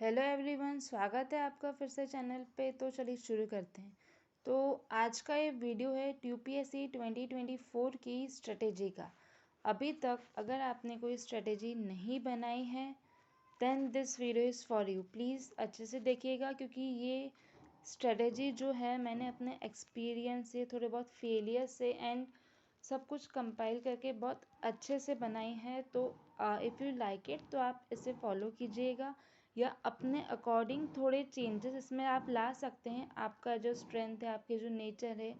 Hello everyone, स्वागत है आपका फिर से चैनल पे। तो चलिए शुरू करते हैं। तो आज का ये वीडियो है यूपीएससी 2024 की स्ट्रेटेजी का। अभी तक अगर आपने कोई स्ट्रेटेजी नहीं बनाई है then this video is for you. Please अच्छे से देखिएगा, क्योंकि ये स्ट्रेटेजी जो है मैंने अपने एक्सपीरियंस से, थोड़े बहुत फेलियर से एंड सब कुछ कंपाइल करके बहुत अच्छे से बनाई है। तो इफ़ यू लाइक इट तो आप इसे फॉलो कीजिएगा, या अपने अकॉर्डिंग थोड़े चेंजेस इसमें आप ला सकते हैं। आपका जो स्ट्रेंथ है, आपके जो नेचर है,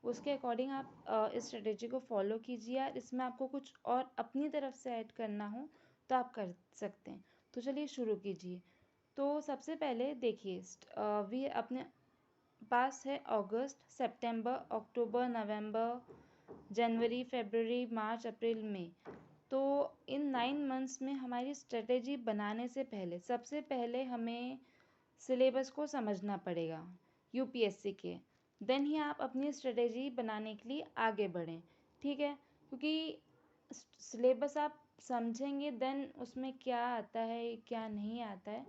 उसके अकॉर्डिंग आप इस स्ट्रेटेजी को फॉलो कीजिए। यार इसमें आपको कुछ और अपनी तरफ से ऐड करना हो तो आप कर सकते हैं। तो चलिए शुरू कीजिए। तो सबसे पहले देखिए, वी अपने पास है अगस्त, सितंबर, अक्टूबर, नवंबर, जनवरी, फरवरी, मार्च, अप्रैल, मई। तो इन 9 मंथ्स में हमारी स्ट्रेटेजी बनाने से पहले सबसे पहले हमें सिलेबस को समझना पड़ेगा यूपीएससी के। देन ही आप अपनी स्ट्रेटेजी बनाने के लिए आगे बढ़ें, ठीक है। क्योंकि सिलेबस आप समझेंगे देन उसमें क्या आता है क्या नहीं आता है,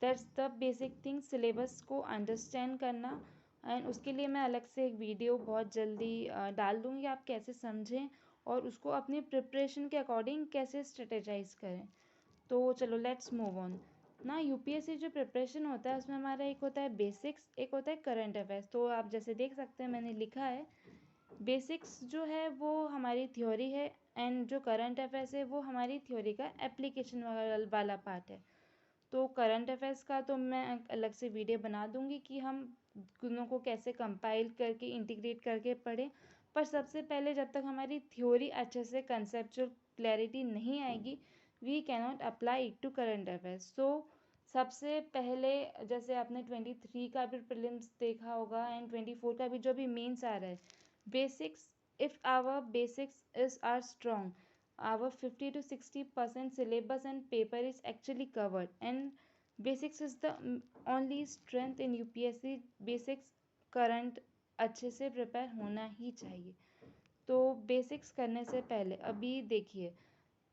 that's the basic thing, syllabus को अंडरस्टैंड करना। एंड उसके लिए मैं अलग से एक वीडियो बहुत जल्दी डाल दूँगी, आप कैसे समझें और उसको अपनी प्रिपरेशन के अकॉर्डिंग कैसे स्ट्रेटेजाइज करें। तो चलो लेट्स मूव ऑन ना। यूपीएससी जो प्रिपरेशन होता है उसमें हमारा एक होता है बेसिक्स, एक होता है करंट अफेयर्स। तो आप जैसे देख सकते हैं मैंने लिखा है, बेसिक्स जो है वो हमारी थ्योरी है एंड जो करंट अफेयर्स है वो हमारी थ्योरी का एप्लीकेशन वाला पार्ट है। तो करंट अफेयर्स का तो मैं अलग से वीडियो बना दूंगी कि हम दोनों को कैसे कंपाइल करके इंटीग्रेट करके पढ़ें। पर सबसे पहले जब तक हमारी थ्योरी अच्छे से कंसेप्चुअल क्लैरिटी नहीं आएगी, we cannot apply it to current affairs. So सबसे पहले जैसे आपने 23 का भी प्रीलिम्स देखा होगा एंड 24 का भी जो भी मेंस आ रहा है, basics, if our basics is are strong, our 50 to 60% syllabus and paper is actually covered, and basics is the only strength in UPSC। basics current अच्छे से प्रिपेयर होना ही चाहिए। तो बेसिक्स करने से पहले अभी देखिए,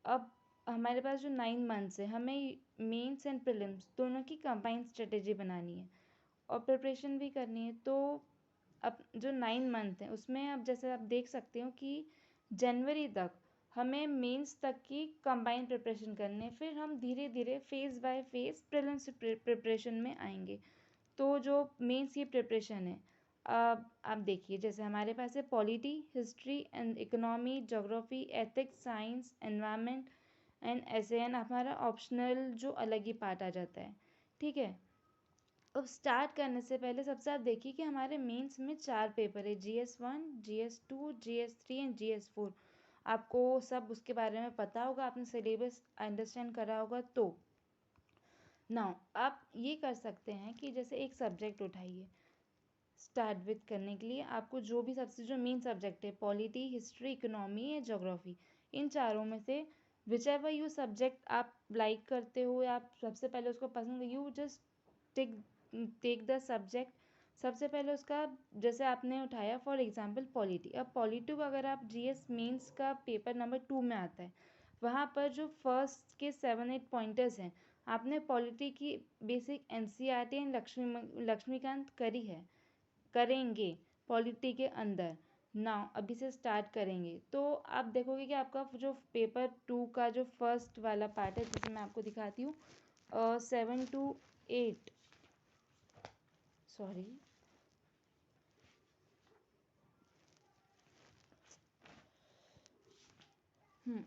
अब हमारे पास जो 9 मंथ्स है, हमें मेंस एंड प्रीलिम्स दोनों की कंबाइंड स्ट्रेटेजी बनानी है और प्रिपरेशन भी करनी है। तो अब जो 9 मंथ है उसमें अब जैसे आप देख सकते हो कि जनवरी तक हमें मेंस तक की कंबाइंड प्रिपरेशन करनी है, फिर हम धीरे धीरे phase by phase prelims preparation में आएंगे। तो जो मेंस की प्रिपरेशन है, अब आप देखिए जैसे हमारे पास है polity, history and economy, geography, ethics, science, environment and एसएएन हमारा ऑप्शनल जो अलग ही पार्ट आ जाता है, ठीक है। अब स्टार्ट करने से पहले सबसे आप देखिए कि हमारे मेंस में 4 पेपर है, GS1, GS2, GS3 and GS4। आपको सब उसके बारे में पता होगा, आपने सिलेबस अंडरस्टैंड करा होगा। तो नाउ आप ये कर सकते हैं कि जैसे एक सब्जेक्ट उठाइए स्टार्ट विथ करने के लिए। आपको जो भी सबसे जो मेन सब्जेक्ट है, पॉलिटी, हिस्ट्री, इकोनॉमी या ज्योग्राफी, इन चारों में से विच एवर यू सब्जेक्ट आप लाइक करते हो या आप सबसे पहले उसको पसंद, you just take the subject. सबसे पहले उसका जैसे आपने उठाया फॉर एग्जांपल पॉलिटी। अब पॉलिटी को अगर आप जीएस मेंस का पेपर नंबर 2 में आता है, वहाँ पर जो फर्स्ट के 7-8 पॉइंटर्स हैं, आपने पॉलिटी की बेसिक एनसीईआरटी एंड लक्ष्मीकांत करी है, करेंगे पॉलिटी के अंदर। नाउ अभी से स्टार्ट करेंगे तो आप देखोगे कि आपका जो पेपर 2 का जो फर्स्ट वाला पार्ट है, जिसे मैं आपको दिखाती हूँ, 7 to 8, सॉरी,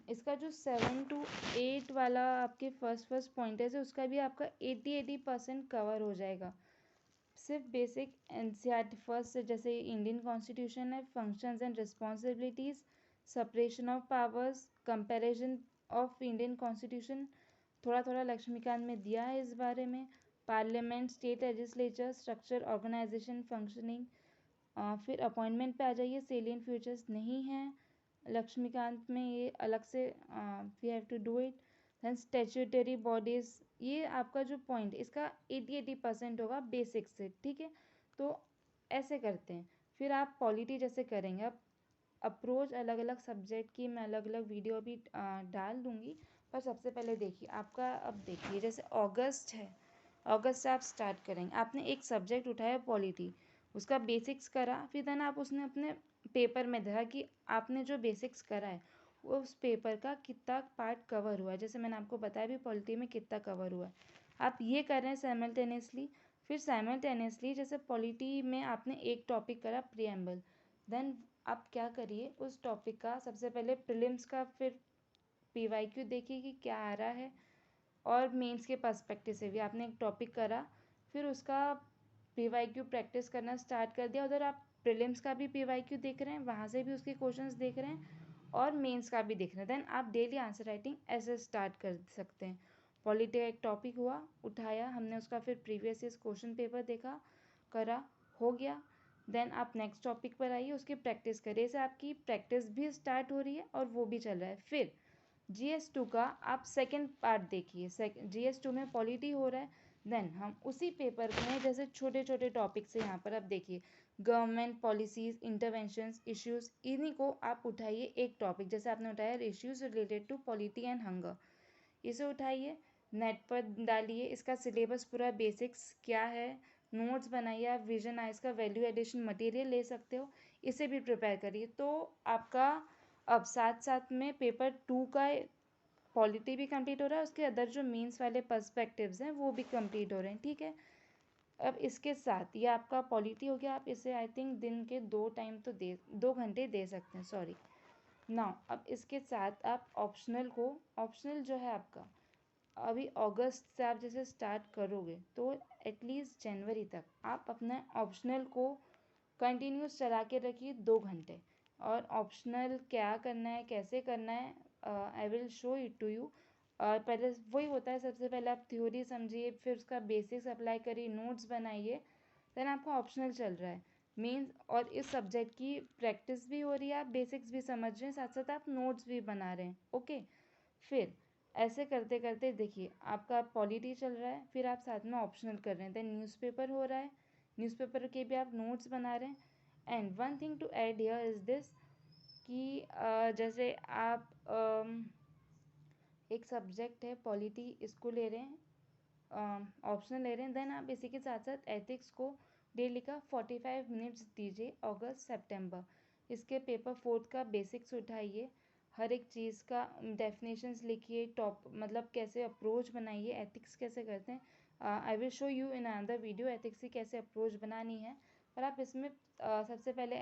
इसका जो 7 to 8 वाला आपके फर्स्ट पॉइंटर्स है, उसका भी आपका 80% कवर हो जाएगा। सिर्फ बेसिक एनसीईआरटी फर्स्ट से, जैसे इंडियन कॉन्स्टिट्यूशन है, functions and responsibilities, separation of powers, comparison of Indian constitution, थोड़ा थोड़ा लक्ष्मीकांत में दिया है इस बारे में, parliament, state legislature, structure, organisation, functioning. फिर अपॉइंटमेंट पे आ जाइए, सेलियन फ्यूचर्स नहीं है लक्ष्मीकांत में, ये अलग से we have to do it. Then statutory bodies, ये आपका जो पॉइंट इसका 80% होगा बेसिक से, ठीक है। तो ऐसे करते हैं। फिर आप पॉलिटी जैसे करेंगे, अब अप्रोच अलग अलग सब्जेक्ट की मैं अलग अलग वीडियो भी डाल दूँगी। पर सबसे पहले देखिए आपका, अब देखिए जैसे अगस्त है, अगस्त से आप स्टार्ट करेंगे। आपने एक सब्जेक्ट उठाया पॉलिटी, उसका बेसिक्स करा, फिर देन आप उसने अपने पेपर में देखा कि आपने जो बेसिक्स करा है वो उस पेपर का कितना पार्ट कवर हुआ है। जैसे मैंने आपको बताया भी पॉलिटी में कितना कवर हुआ है, आप ये कर रहे हैं साइमल्टेनियसली। फिर साइमल्टेनियसली जैसे पॉलिटी में आपने एक टॉपिक करा प्रीएम्बल, देन आप क्या करिए उस टॉपिक का सबसे पहले प्रीलिम्स का, फिर पीवाईक्यू देखिए कि क्या आ रहा है, और मेंस के पर्सपेक्टिव से भी आपने एक टॉपिक करा, फिर उसका पीवाईक्यू प्रैक्टिस करना स्टार्ट कर दिया। उधर आप प्रीलिम्स का भी पीवाईक्यू देख रहे हैं, वहाँ से भी उसके क्वेश्चंस देख रहे हैं, और मेंस का भी देख रहे हैं। देन आप डेली आंसर राइटिंग ऐसे स्टार्ट कर सकते हैं। पॉलिटी का एक टॉपिक हुआ, उठाया हमने उसका, फिर प्रीवियस ईयर क्वेश्चन पेपर देखा, करा, हो गया। देन आप नेक्स्ट टॉपिक पर आइए, उसकी प्रैक्टिस करिए। ऐसे आपकी प्रैक्टिस भी स्टार्ट हो रही है और वो भी चल रहा है। फिर GS2 का आप सेकेंड पार्ट देखिए। GS2 में पॉलिटी हो रहा है, देन हम उसी पेपर में जैसे छोटे छोटे टॉपिक से यहाँ पर आप देखिए गवर्नमेंट पॉलिसीज, इंटरवेंशंस, इश्यूज, इन्हीं को आप उठाइए एक टॉपिक। जैसे आपने उठाया issues related to polity and hunger, इसे उठाइए, नेट पर डालिए, इसका सिलेबस पूरा बेसिक्स क्या है, नोट्स बनाइए। आप विजन आइज का वैल्यू एडिशन मटेरियल ले सकते हो, इसे भी प्रिपेयर करिए। तो आपका अब साथ साथ में पेपर 2 का पॉलिटी भी कंप्लीट हो रहा है, उसके अदर जो मीन्स वाले पर्सपेक्टिव्स हैं वो भी कंप्लीट हो रहे हैं, ठीक है। अब इसके साथ ये आपका पॉलिटी हो गया, आप इसे आई थिंक दिन के 2 घंटे दे सकते हैं, सॉरी नाउ। अब इसके साथ आप ऑप्शनल को, ऑप्शनल जो है आपका अभी अगस्त से आप जैसे स्टार्ट करोगे तो एटलीस्ट जनवरी तक आप अपना ऑप्शनल को कंटिन्यूस चला के रखिए 2 घंटे। और ऑप्शनल क्या करना है, कैसे करना है, I will show it to you. और पहले वही होता है, सबसे पहले आप थ्योरी समझिए, फिर उसका बेसिक्स अप्लाई करिए, नोट्स बनाइए, देन आपका ऑप्शनल चल रहा है मीन्स। और इस सब्जेक्ट की प्रैक्टिस भी हो रही है, आप बेसिक्स भी समझ रहे हैं, साथ साथ आप नोट्स भी बना रहे हैं, ओके। फिर ऐसे करते करते देखिए आपका पॉलिटी चल रहा है, फिर आप साथ में ऑप्शनल कर रहे हैं, देन न्यूज़पेपर हो रहा है, न्यूज़पेपर के भी आप नोट्स बना रहे हैं। And one thing to add here is this कि जैसे आप एक सब्जेक्ट है पॉलिटी, इसको ले रहे हैं, ऑप्शनल ले रहे हैं, देन आप इसी के साथ साथ एथिक्स को डेली का 45 मिनट्स दीजिए अगस्त सितंबर। इसके पेपर 4 का बेसिक्स उठाइए, हर एक चीज़ का डेफिनेशंस लिखिए, टॉप मतलब कैसे अप्रोच बनाइए, एथिक्स कैसे करते हैं। आई will show you in another video ethics की कैसे अप्रोच बनानी है। पर आप इसमें सबसे पहले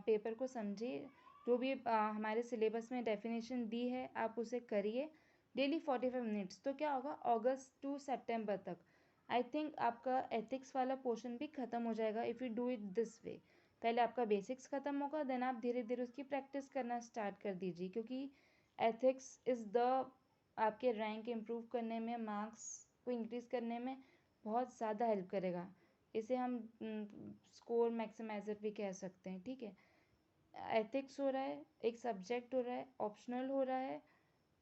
पेपर को समझिए, जो भी हमारे सिलेबस में डेफिनेशन दी है आप उसे करिए डेली 45 मिनट्स। तो क्या होगा अगस्त टू सितंबर तक आई थिंक आपका एथिक्स वाला पोर्शन भी ख़त्म हो जाएगा if you do it this way. पहले आपका बेसिक्स ख़त्म होगा, देन आप धीरे धीरे उसकी प्रैक्टिस करना स्टार्ट कर दीजिए, क्योंकि एथिक्स इज़ द आपके रैंक इम्प्रूव करने में, मार्क्स को इंक्रीज़ करने में बहुत ज़्यादा हेल्प करेगा। इसे हम स्कोर मैक्सिमाइज़र भी कह सकते हैं, ठीक है। एथिक्स हो रहा है, एक सब्जेक्ट हो रहा है, ऑप्शनल हो रहा है,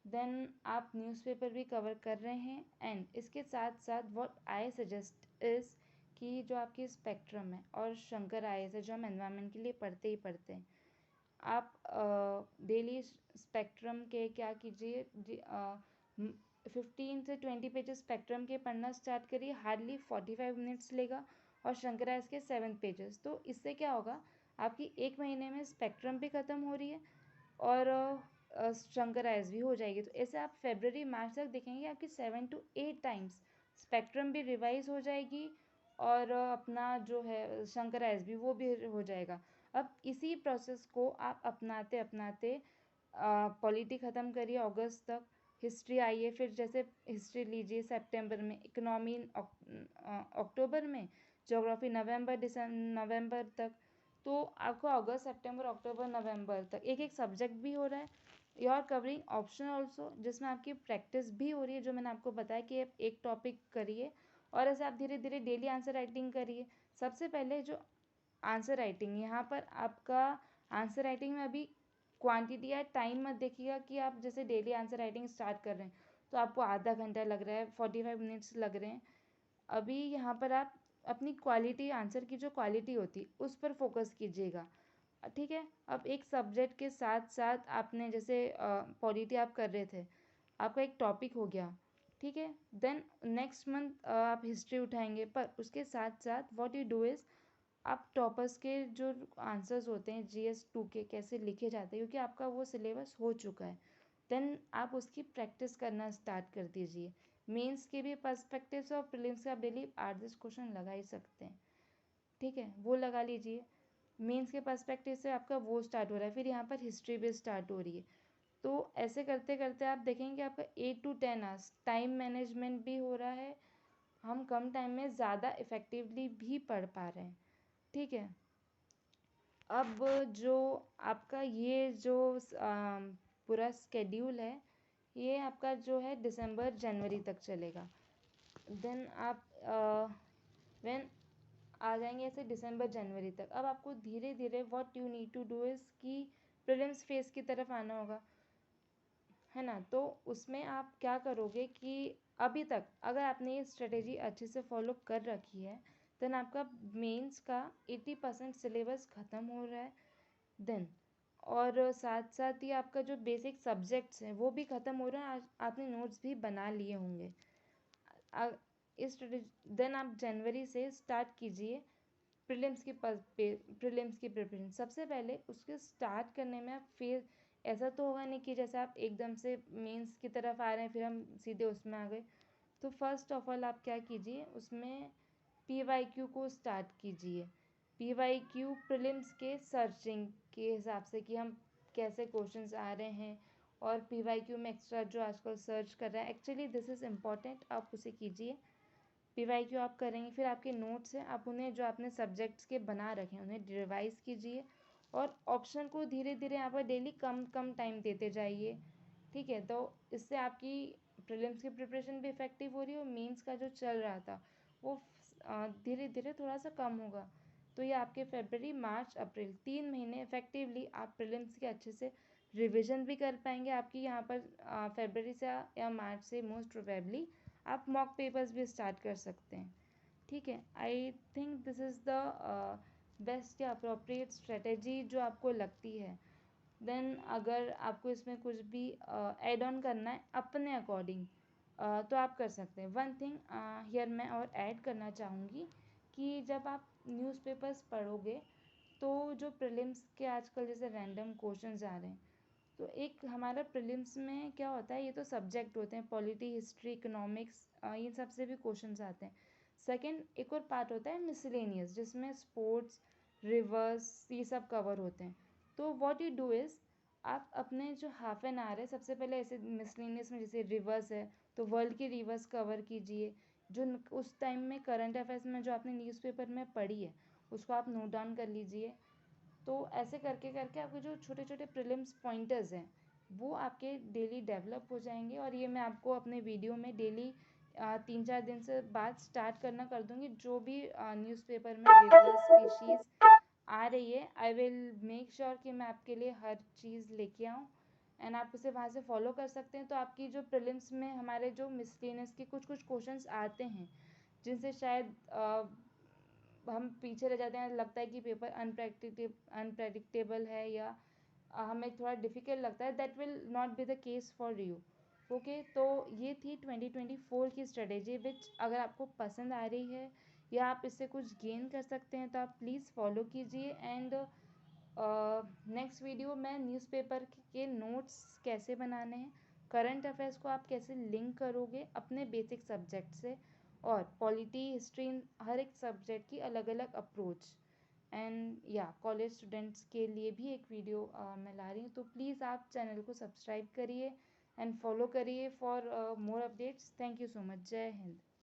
देन आप न्यूज़पेपर भी कवर कर रहे हैं। एंड इसके साथ साथ व्हाट आई सजेस्ट इज़ कि जो आपकी स्पेक्ट्रम है और शंकर आईएएस है, जो हम एनवायरनमेंट के लिए पढ़ते ही पढ़ते हैं, आप डेली स्पेक्ट्रम के क्या कीजिए, 15 से 20 पेजेस स्पेक्ट्रम के पढ़ना स्टार्ट करिए, हार्डली 45 मिनट्स लेगा। और शंकर आईएएस के 7 पेजेस, तो इससे क्या होगा आपकी 1 महीने में स्पेक्ट्रम भी ख़त्म हो रही है और शंकर आईएएस भी हो जाएगी। तो ऐसे आप फरवरी मार्च तक देखेंगे आपकी 7 to 8 टाइम्स स्पेक्ट्रम भी रिवाइज हो जाएगी, और अपना जो है शंकर आईएएस भी वो भी हो जाएगा। अब इसी प्रोसेस को आप अपनाते अपनाते पॉलिटी ख़त्म करिए अगस्त तक, हिस्ट्री आइए, फिर जैसे हिस्ट्री लीजिए सितंबर में, इकोनॉमी अक्टूबर में, ज्योग्राफी नवंबर तक। तो आपको अगस्त सितंबर अक्टूबर नवंबर तक एक एक सब्जेक्ट भी हो रहा है। You are covering option also, जिसमें आपकी प्रैक्टिस भी हो रही है, जो मैंने आपको बताया कि आप एक टॉपिक करिए और ऐसे आप धीरे धीरे डेली आंसर राइटिंग करिए। सबसे पहले जो आंसर राइटिंग, यहाँ पर आपका आंसर राइटिंग में अभी क्वांटिटी या टाइम मत देखिएगा कि आप जैसे डेली आंसर राइटिंग स्टार्ट कर रहे हैं तो आपको आधा घंटा लग रहा है, 45 मिनट्स लग रहे हैं। अभी यहाँ पर आप अपनी क्वालिटी, आंसर की जो क्वालिटी होती है उस पर फोकस कीजिएगा, ठीक है। अब एक सब्जेक्ट के साथ साथ आपने जैसे पॉलिटी आप कर रहे थे, आपका एक टॉपिक हो गया, ठीक है। देन नेक्स्ट मंथ आप हिस्ट्री उठाएंगे, पर उसके साथ साथ व्हाट यू डू इज़ आप टॉपर्स के जो आंसर्स होते हैं GS2 के कैसे लिखे जाते हैं, क्योंकि आपका वो सिलेबस हो चुका है, देन आप उसकी प्रैक्टिस करना स्टार्ट कर दीजिए। मेंस के भी पर्सपेक्टिव से और प्रीलिम्स के आप डेली 8-10 क्वेश्चन लगा ही सकते हैं, ठीक है, वो लगा लीजिए। मेंस के पर्सपेक्टिव से आपका वो स्टार्ट हो रहा है, फिर यहाँ पर हिस्ट्री भी स्टार्ट हो रही है। तो ऐसे करते करते आप देखेंगे आपका 8 to 10 आवर्स टाइम मैनेजमेंट भी हो रहा है, हम कम टाइम में ज़्यादा इफ़ेक्टिवली भी पढ़ पा रहे हैं, ठीक है। अब जो आपका ये जो पूरा स्केड्यूल है, ये आपका जो है दिसंबर जनवरी तक चलेगा। देन आप व्हेन आ जाएंगे ऐसे दिसंबर जनवरी तक। अब आपको धीरे धीरे what you need to do is कि प्रीलिम्स फेज की तरफ आना होगा, है ना। तो उसमें आप क्या करोगे कि अभी तक अगर आपने ये स्ट्रेटेजी अच्छे से फॉलो कर रखी है, देन आपका मेंस का 80% सिलेबस ख़त्म हो रहा है। देन और साथ साथ ही आपका जो बेसिक सब्जेक्ट्स हैं वो भी ख़त्म हो रहा है, आज आपने नोट्स भी बना लिए होंगे। इस देन आप जनवरी से स्टार्ट कीजिए प्रीलिम्स की प्रिपरेशन। सबसे पहले उसके स्टार्ट करने में आप फिर ऐसा तो होगा नहीं कि जैसे आप एकदम से मेंस की तरफ आ रहे हैं फिर हम सीधे उसमें आ गए। तो फर्स्ट ऑफ ऑल आप क्या कीजिए, उसमें PYQ को स्टार्ट कीजिए। PYQ प्रीलिम्स के सर्चिंग के हिसाब से कि हम कैसे क्वेश्चंस आ रहे हैं, और PYQ में एक्स्ट्रा जो आजकल सर्च कर रहा है, एक्चुअली दिस इज़ इम्पॉर्टेंट, आप उसे कीजिए। PYQ आप करेंगे, फिर आपके नोट्स हैं आप उन्हें जो आपने सब्जेक्ट्स के बना रखे हैं उन्हें रिवाइज कीजिए, और ऑप्शन को धीरे धीरे यहाँ पर डेली कम कम टाइम देते जाइए, ठीक है। तो इससे आपकी प्रीलिम्स की प्रिपरेशन भी इफेक्टिव हो रही है, और मेंस का जो चल रहा था वो धीरे धीरे थोड़ा सा कम होगा। तो ये आपके फरवरी मार्च अप्रैल 3 महीने इफेक्टिवली आप प्रीलिम्स के अच्छे से रिविजन भी कर पाएंगे। आपकी यहाँ पर फरवरी से या मार्च से मोस्ट प्रोबेबली आप मॉक पेपर्स भी स्टार्ट कर सकते हैं, ठीक है। I think this is the best या अप्रोप्रिएट स्ट्रेटेजी जो आपको लगती है। देन अगर आपको इसमें कुछ भी ऐड ऑन करना है अपने अकॉर्डिंग तो आप कर सकते हैं। वन थिंग हियर मैं और ऐड करना चाहूँगी कि जब आप न्यूज़पेपर्स पढ़ोगे तो जो प्रीलिम्स के आजकल जैसे रैंडम क्वेश्चंस आ रहे हैं, तो एक हमारा प्रीलिम्स में क्या होता है, ये तो सब्जेक्ट होते हैं पॉलिटी हिस्ट्री इकोनॉमिक्स, इन सब से भी क्वेश्चंस आते हैं। सेकंड एक और पार्ट होता है मिसलेनियस, जिसमें स्पोर्ट्स रिवर्स ये सब कवर होते हैं। तो व्हाट यू डू इज़ आप अपने जो हाफ एन आवर है, सबसे पहले ऐसे मिसलेनियस में जैसे रिवर्स है तो वर्ल्ड की रिवर्स कवर कीजिए, जो उस टाइम में करंट अफेयर्स में जो आपने न्यूज़पेपर में पढ़ी है उसको आप नोट डाउन कर लीजिए। तो ऐसे करके करके आपके जो छोटे छोटे प्रीलिम्स पॉइंटर्स हैं वो आपके डेली डेवलप हो जाएंगे, और ये मैं आपको अपने वीडियो में डेली 3-4 दिन से बाद स्टार्ट करना कर दूँगी। जो भी न्यूज़पेपर में रिवर्स स्पीशीज़ आ रही है आई विल मेक श्योर कि मैं आपके लिए हर चीज़ लेके आऊँ, एंड आप उसे वहाँ से फॉलो कर सकते हैं। तो आपकी जो प्रीलिम्स में हमारे जो मिसलेनियस के कुछ कुछ क्वेश्चंस आते हैं जिनसे शायद हम पीछे रह जाते हैं, लगता है कि पेपर अनप्रेडिक्टेबल है या हमें थोड़ा डिफ़िकल्ट लगता है, that will not be the case for you. Okay, तो ये थी 2024 की स्ट्रेटेजी, विच अगर आपको पसंद आ रही है या आप इससे कुछ गेन कर सकते हैं तो आप प्लीज़ फॉलो कीजिए। एंड नेक्स्ट वीडियो में न्यूज़पेपर के नोट्स कैसे बनाने हैं, करंट अफेयर्स को आप कैसे लिंक करोगे अपने बेसिक सब्जेक्ट से, और पॉलिटी हिस्ट्री हर एक सब्जेक्ट की अलग अलग अप्रोच, एंड या कॉलेज स्टूडेंट्स के लिए भी एक वीडियो मैं ला रही हूँ। तो प्लीज़ आप चैनल को सब्सक्राइब करिए एंड फॉलो करिए for more updates. Thank you so much. जय हिंद।